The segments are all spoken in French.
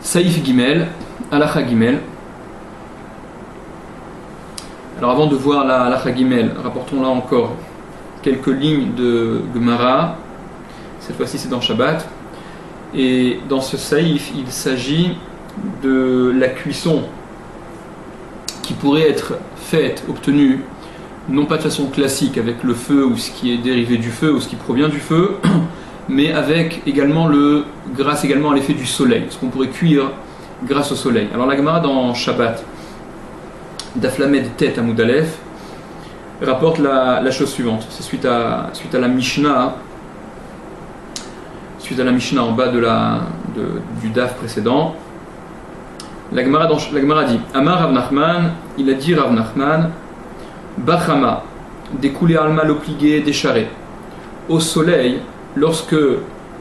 Saïf Gimel, Halacha Gimel. Alors avant de voir la Halacha Gimel, rapportons là encore quelques lignes de Gemara. Cette fois-ci c'est dans Shabbat. Et dans ce Saïf, il s'agit de la cuisson qui pourrait être faite, obtenue, non pas de façon classique avec le feu ou ce qui est dérivé du feu ou ce qui provient du feu, mais avec également grâce également à l'effet du soleil, ce qu'on pourrait cuire grâce au soleil. Alors la Gemara dans Shabbat, Daflamed Tet Amud Aleph, rapporte la chose suivante. C'est suite à la Mishnah, en bas du Daf précédent. La Gemara dit Amar Rav Nachman, il a dit Rav Nachman, Bachama, découlé alma l'obligé décharé. Au soleil, lorsque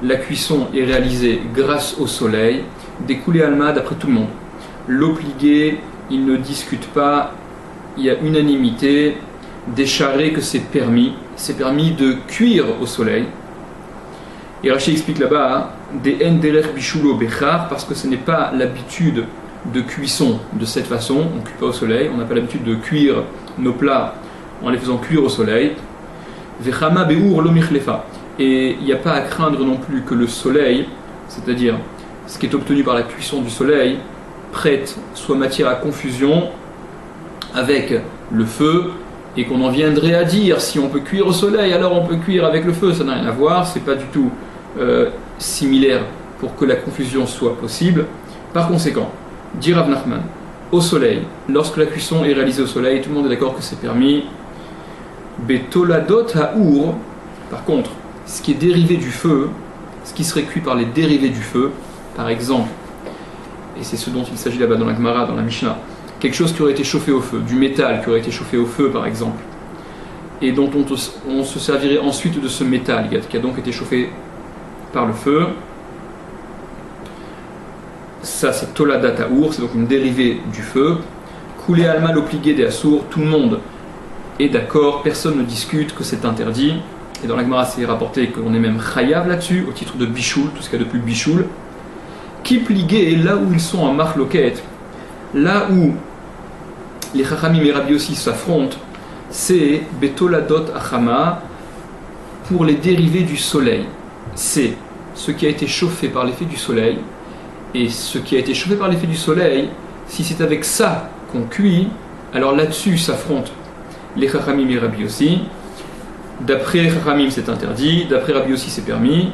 la cuisson est réalisée grâce au soleil, découlé alma d'après tout le monde. L'obligé, il ne discute pas, il y a unanimité, décharé que c'est permis de cuire au soleil. Et Rashi explique là-bas, des en derech bishulo bechar, parce que ce n'est pas l'habitude de cuisson de cette façon, on ne cuit pas au soleil, on n'a pas l'habitude de cuire nos plats en les faisant cuire au soleil. Vechama beur lo michlefa. Et il n'y a pas à craindre non plus que le soleil, c'est-à-dire ce qui est obtenu par la cuisson du soleil, prête soit matière à confusion avec le feu, et qu'on en viendrait à dire si on peut cuire au soleil, alors on peut cuire avec le feu. Ça n'a rien à voir, c'est pas du tout similaire pour que la confusion soit possible. Par conséquent, dit Rav Nachman, au soleil, lorsque la cuisson est réalisée au soleil, tout le monde est d'accord que c'est permis. Betoladot ha'our, par contre, ce qui est dérivé du feu, ce qui serait cuit par les dérivés du feu, par exemple, et c'est ce dont il s'agit là-bas dans la Gemara, dans la Mishnah, quelque chose qui aurait été chauffé au feu, du métal qui aurait été chauffé au feu par exemple, et dont on se servirait ensuite de ce métal qui a donc été chauffé par le feu, ça c'est Toladat Ha'our, c'est donc une dérivée du feu. Koulé Alma l'obligé des Assour, tout le monde est d'accord, personne ne discute que c'est interdit, et dans la Gemara c'est rapporté qu'on est même chayav là-dessus, au titre de Bichoul, tout ce qu'il y a de plus Bichoul. Kipligué, là où ils sont en marloquette, là où les Chachamim et Rabbi aussi s'affrontent, c'est Betoladot Achama pour les dérivés du soleil. C'est ce qui a été chauffé par l'effet du soleil, et ce qui a été chauffé par l'effet du soleil, si c'est avec ça qu'on cuit, alors là-dessus s'affrontent les Chachamim et Rabbi aussi. D'après Chachamim c'est interdit, d'après Rabbi aussi c'est permis.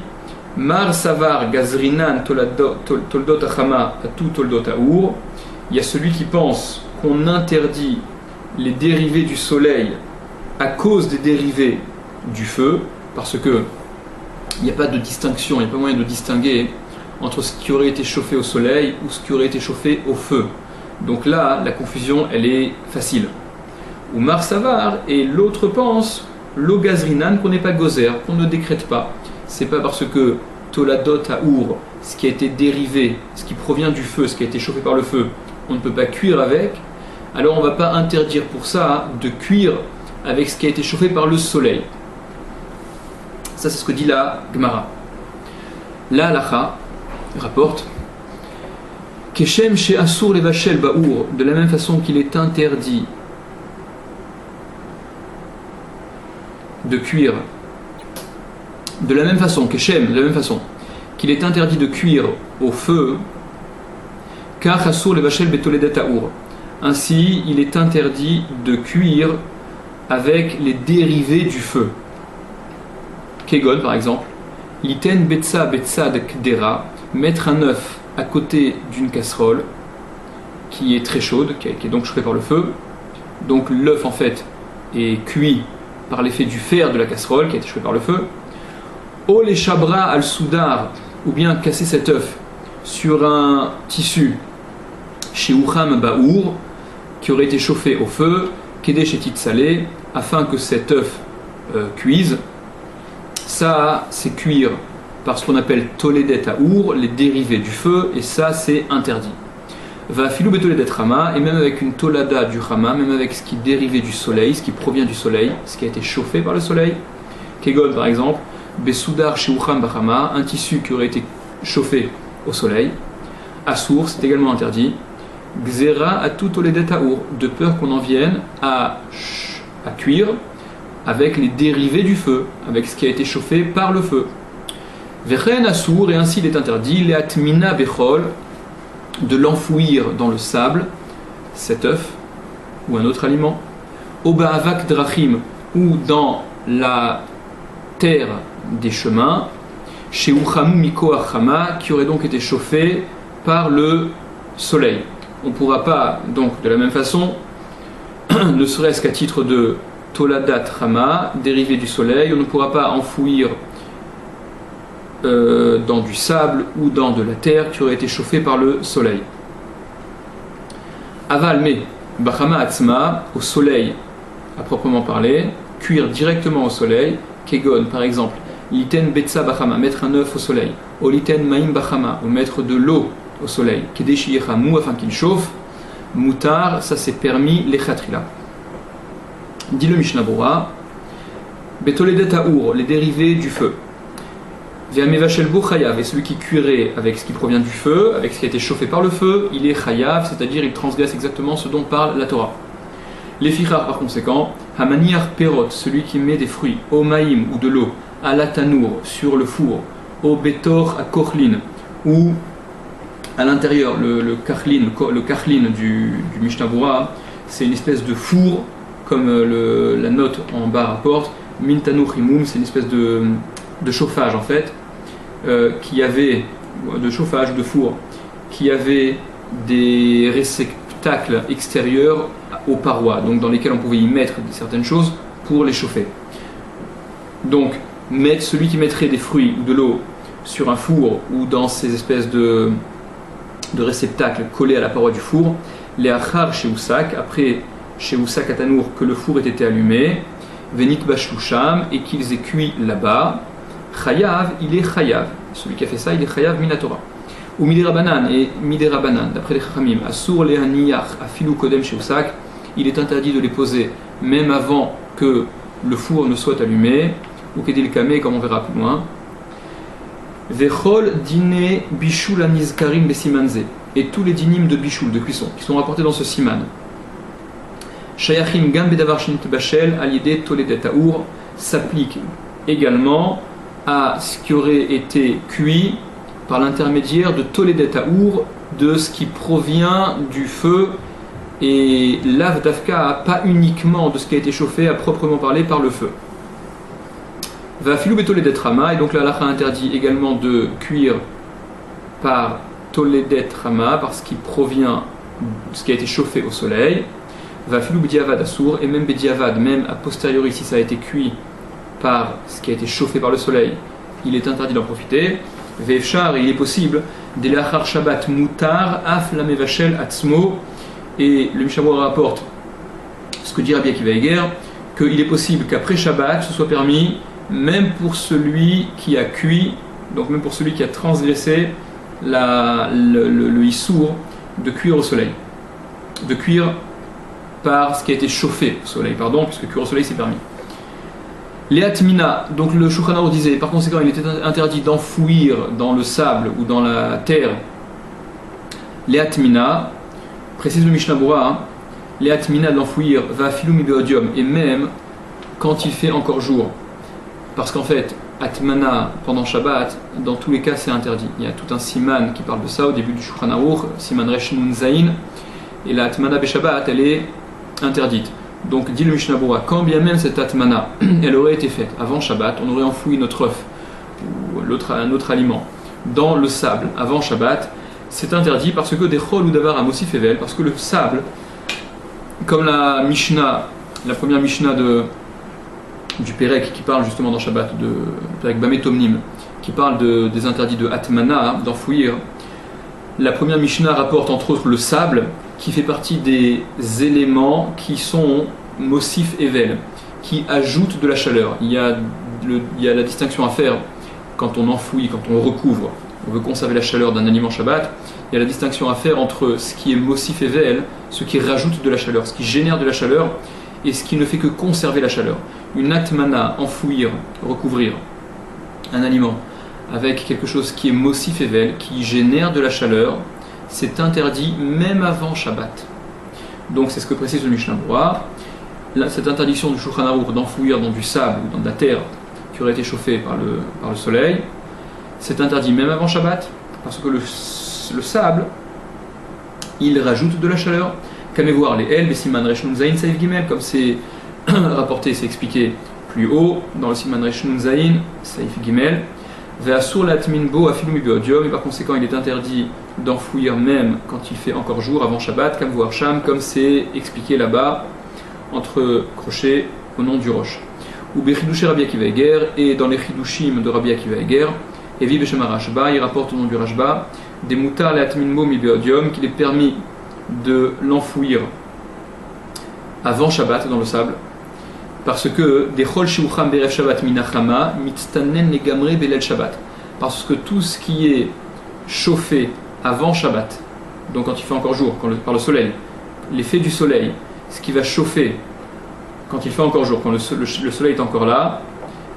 Mar Savar Gazrinan Toldot Achama Atu Toldot Aour. Il y a celui qui pense qu'on interdit les dérivés du soleil à cause des dérivés du feu, parce que il n'y a pas de distinction, il n'y a pas moyen de distinguer entre ce qui aurait été chauffé au soleil ou ce qui aurait été chauffé au feu. Donc là, la confusion, elle est facile. Ou Mar Savar, et l'autre pense, lo Gazrinan, qu'on n'est pas gozer, qu'on ne décrète pas. C'est pas parce que Toladot Ha'our, ce qui a été dérivé, ce qui provient du feu, ce qui a été chauffé par le feu, on ne peut pas cuire avec, alors on ne va pas interdire pour ça de cuire avec ce qui a été chauffé par le soleil. Ça c'est ce que dit la Gemara. La Halacha rapporte Keshem chez Assour les Vachel Baour, de la même façon qu'il est interdit de cuire, de la même façon, Keshem, de la même façon qu'il est interdit de cuire au feu, car Assour les Vachel Betoledet Aour. Ainsi, il est interdit de cuire avec les dérivés du feu. Kegon, par exemple, Liten Betsa Betsad Kdera, mettre un œuf à côté d'une casserole qui est très chaude, qui est donc chauffée par le feu. Donc l'œuf, en fait, est cuit par l'effet du fer de la casserole qui a été chauffé par le feu. O les Chabra al-Soudar, ou bien casser cet œuf sur un tissu chez Ucham Baour, qui aurait été chauffé au feu, Kedesh et Salé, afin que cet œuf cuise. Ça, c'est cuire par ce qu'on appelle Toledet Ha'our, les dérivés du feu, et ça, c'est interdit. Va filou betoledet Rama, et même avec une Tolada du Rama, même avec ce qui est dérivé du soleil, ce qui provient du soleil, ce qui a été chauffé par le soleil. Kegon, par exemple, Besoudar chez Ucham Bahama, un tissu qui aurait été chauffé au soleil. Assour, c'est également interdit. Gzera à tout oledet taour, de peur qu'on en vienne à cuire avec les dérivés du feu, avec ce qui a été chauffé par le feu. Vechen assour, et ainsi il est interdit, leatmina bechol, de l'enfouir dans le sable, cet œuf ou un autre aliment, obaavak drachim, ou dans la terre des chemins, chez Uchamu Miko Achama, qui aurait donc été chauffé par le soleil. On ne pourra pas, donc, de la même façon, ne serait-ce qu'à titre de Toladat Rama, dérivé du soleil, on ne pourra pas enfouir dans du sable ou dans de la terre qui aurait été chauffée par le soleil. Aval, mais, Bachama Atzma, au soleil, à proprement parler, cuire directement au soleil, Kegon, par exemple, Liten Betsa Bachama, mettre un œuf au soleil, Oliten Maim Bachama, ou mettre de l'eau au soleil, Kedeshi Yechamu, afin qu'il chauffe, Moutar, ça c'est permis, Lechatrila. Dit le Mishnah Bora, Betoledet Taour, les dérivés du feu. Ve'amevashel bo chayav, et celui qui cuirait avec ce qui provient du feu, avec ce qui a été chauffé par le feu, il est chayav, c'est-à-dire il transgresse exactement ce dont parle la Torah. Les fichar par conséquent, hamaniar perot, celui qui met des fruits, au maïm ou de l'eau, à la tanour, sur le four, au betor à kochlin, ou à l'intérieur, le kachlin du Mishnah Bora, c'est une espèce de four, comme la note en bas rapporte, min tanur himum, c'est une espèce de chauffage en fait, qui avait, de chauffage, de four, qui avait des réceptacles extérieurs aux parois, donc dans lesquels on pouvait y mettre certaines choses pour les chauffer. Donc, celui qui mettrait des fruits ou de l'eau sur un four ou dans ces espèces de réceptacles collés à la paroi du four, les achar chez Usak, après chez Usak Atanour que le four ait été allumé, venit bashlusham, et qu'ils aient cuit là-bas, chayav, il est chayav. Celui qui a fait ça, il est chayav minatora. Ou midirabanan, et midirabanan, d'après les chachamim, asur lehaniyach afilu kodem chez Usak, il est interdit de les poser même avant que le four ne soit allumé, ou kedil kame, comme on verra plus loin. Vechol dine bishul anizkarim besimanze, et tous les dinim de bishul, de cuisson, qui sont rapportés dans ce siman. Shayachim gam bedavar shinit bashel alide toledet taour, s'applique également à ce qui aurait été cuit par l'intermédiaire de toledet taour, de ce qui provient du feu, et lav dafka, pas uniquement de ce qui a été chauffé à proprement parler par le feu. Va filou betoledet rama, et donc la halakha interdit également de cuire par toledet rama, par ce qui provient de ce qui a été chauffé au soleil. Va filou bediavad assour, et même bediavad, même a posteriori si ça a été cuit par ce qui a été chauffé par le soleil, il est interdit d'en profiter. Ve'efshar, il est possible, delachar shabbat mutar af lamevashel atzmo, et le Mishnah Bora rapporte ce que dit Rabbi Akiva Eger, qu'il est possible qu'après Shabbat ce soit permis, même pour celui qui a cuit, donc même pour celui qui a transgressé le issour de cuire au soleil, de cuire par ce qui a été chauffé au soleil, puisque cuire au soleil c'est permis. Léatmina, donc le Shulchan Aruch disait, par conséquent il était interdit d'enfouir dans le sable ou dans la terre. Léatmina, précise le Mishnah Bora, Léatmina de l'enfouir, va filum ibeodium, et même quand il fait encore jour. Parce qu'en fait, Atmana pendant Shabbat, dans tous les cas c'est interdit. Il y a tout un siman qui parle de ça au début du Shulchan Aruch, siman resh nun zayin, et la Atmana be Shabbat elle est interdite. Donc dit le Mishnah Bora, quand bien même cette Atmana elle aurait été faite avant Shabbat, on aurait enfoui notre œuf ou un autre aliment dans le sable avant Shabbat, c'est interdit parce que des chol ou davar amosif evel, parce que le sable, comme la Mishnah, la première Mishnah du Pérec qui parle justement dans Shabbat, de Pérec Bametomnim, qui parle des interdits de Atmana, d'enfouir, la première Mishnah rapporte entre autres le sable, qui fait partie des éléments qui sont Mosif Evel, qui ajoutent de la chaleur. Il y a la distinction à faire quand on enfouit, quand on recouvre, on veut conserver la chaleur d'un aliment Shabbat. Il y a la distinction à faire entre ce qui est Mosif Evel, ce qui rajoute de la chaleur, ce qui génère de la chaleur, et ce qui ne fait que conserver la chaleur. Une atmana, enfouir, recouvrir un aliment avec quelque chose qui est Mosif Evel, qui génère de la chaleur, c'est interdit même avant Shabbat. Donc c'est ce que précise le Mishnah Berurah. Cette interdiction du Shulchan Aruch d'enfouir dans du sable ou dans de la terre qui aurait été chauffée par le soleil, c'est interdit même avant Shabbat, parce que le sable, il rajoute de la chaleur. Qu'allez voir les El, les Siman Resh Nun Zayin Saif Gimel, comme c'est rapporté, c'est expliqué plus haut dans le Siman Resh Nun Zayin Saif Gimel. Ve'asur latmin bo afilu mi beodium, et par conséquent il est interdit d'enfouir même quand il fait encore jour avant Shabbat, comme voir Sham, comme c'est expliqué là-bas entre crochets au nom du roche. Ou bechidushé Rabbi Akiva Eger, et dans les chidushim de Rabbi Akiva Eger, et vi beshema Rashba, il rapporte au nom du Rashba des mutar latmin bo mi beodium, qu'il est permis de l'enfouir avant Shabbat dans le sable, parce que des chol shiucham berev Shabbat minachama mitztanen negamre belel Shabbat, parce que tout ce qui est chauffé avant Shabbat, donc quand il fait encore jour, par le soleil, l'effet du soleil, ce qui va chauffer quand il fait encore jour, quand le soleil est encore là,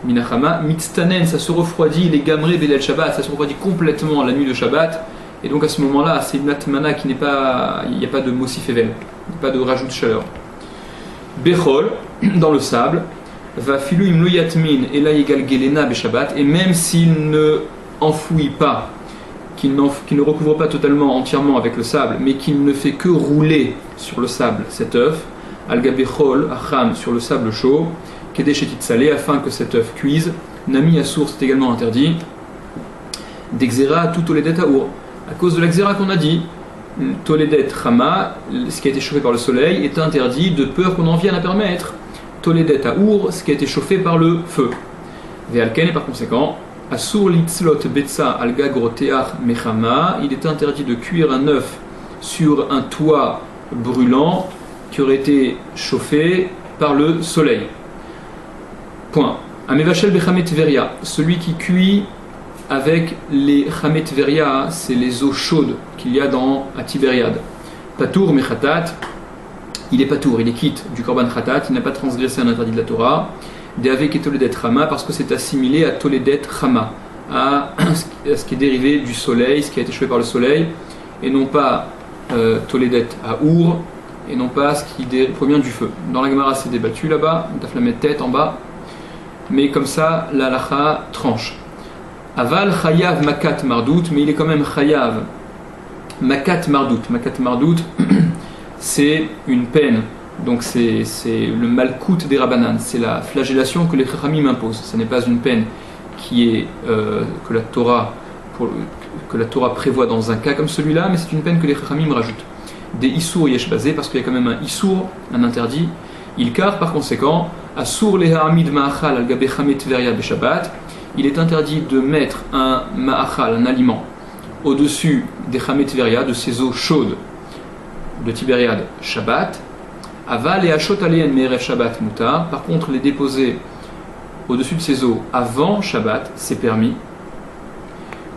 minachama mitztanen, ça se refroidit les gamre belel Shabbat, ça se refroidit complètement la nuit de Shabbat. Et donc à ce moment-là, c'est une atmana qui n'est pas, il n'y a pas de mosifevel, pas de rajout de chaleur. Bechol, dans le sable, va filu imlo yatmin et la yegal gelena beshabbat, et même s'il ne enfouit pas, qu'il ne recouvre pas totalement, entièrement avec le sable, mais qu'il ne fait que rouler sur le sable cet œuf, alga bechol, acham, sur le sable chaud, kedeshetit salé, afin que cet œuf cuise, nami assour, c'est également interdit, d'exera tout toledet aour. À cause de l'exéra qu'on a dit, Toledet Chama, ce qui a été chauffé par le soleil, est interdit de peur qu'on en vienne à permettre Toledet Aour, ce qui a été chauffé par le feu. Ve'alken, et par conséquent, Asur litzlot betsa alga groteach mechama, il est interdit de cuire un œuf sur un toit brûlant qui aurait été chauffé par le soleil. Point. Amevachel bechamet veria, celui qui cuit avec les chamet veria, c'est les eaux chaudes qu'il y a à Tibériade. Patour mechatat, il est patour, il est quitte du korban khatat, il n'a pas transgressé un interdit de la Torah. De avec et toledet chama, parce que c'est assimilé à toledet chama, à ce qui est dérivé du soleil, ce qui a été chauffé par le soleil, et non pas toledet aour, et non pas ce qui provient du feu. Dans la Gemara c'est débattu là-bas, d'aflamet tête en bas, mais comme ça la halacha tranche. Aval chayav makat mardout, mais il est quand même chayav makat mardout. Makat mardout, c'est une peine, donc c'est le malkout des Rabbanan, c'est la flagellation que les Chachamim imposent. Ce n'est pas une peine qui est que la Torah prévoit dans un cas comme celui-là, mais c'est une peine que les Chachamim rajoutent. Des issour yeshbazé, parce qu'il y a quand même un issour, un interdit. Ilkar, par conséquent, assour le ha'amid ma'achal al gabe chamet veria beshabbat. Il est interdit de mettre un ma'achal, un aliment, au-dessus des chamet veria, de ces eaux chaudes de Tibériade Shabbat. Aval et achot aleyen me'erev Shabbat mutar. Par contre, les déposer au-dessus de ces eaux avant Shabbat, c'est permis.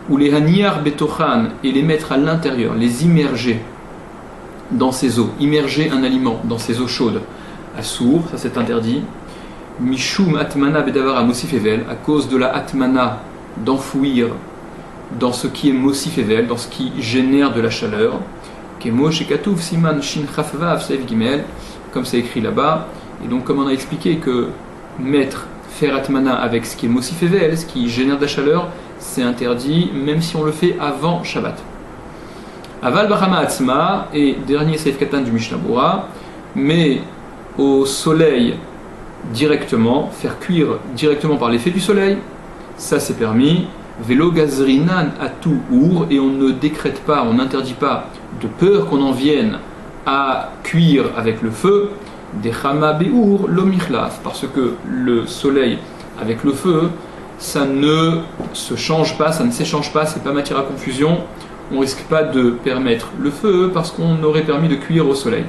Ou les haniar betochan, et les mettre à l'intérieur, les immerger dans ces eaux, immerger un aliment dans ces eaux chaudes. Assour, ça c'est interdit. Mishum atmana bedavara mosifevel, à cause de la atmana d'enfouir dans ce qui est mosifevel, dans ce qui génère de la chaleur. Kemo shekatouf siman shin chafvav seif gimel, comme c'est écrit là-bas. Et donc comme on a expliqué que faire atmana avec ce qui est mosifevel, ce qui génère de la chaleur, c'est interdit même si on le fait avant Shabbat. Aval Bahama Atzma, et dernier Seif Katan du Mishnah Berurah, mais au soleil directement, faire cuire directement par l'effet du soleil, ça c'est permis. Velo gazrinan atu ur, et on ne décrète pas, on n'interdit pas, de peur qu'on en vienne à cuire avec le feu, des chama beur lomichlaf, parce que le soleil avec le feu, ça ne se change pas, ça ne s'échange pas, c'est pas matière à confusion. On risque pas de permettre le feu parce qu'on aurait permis de cuire au soleil.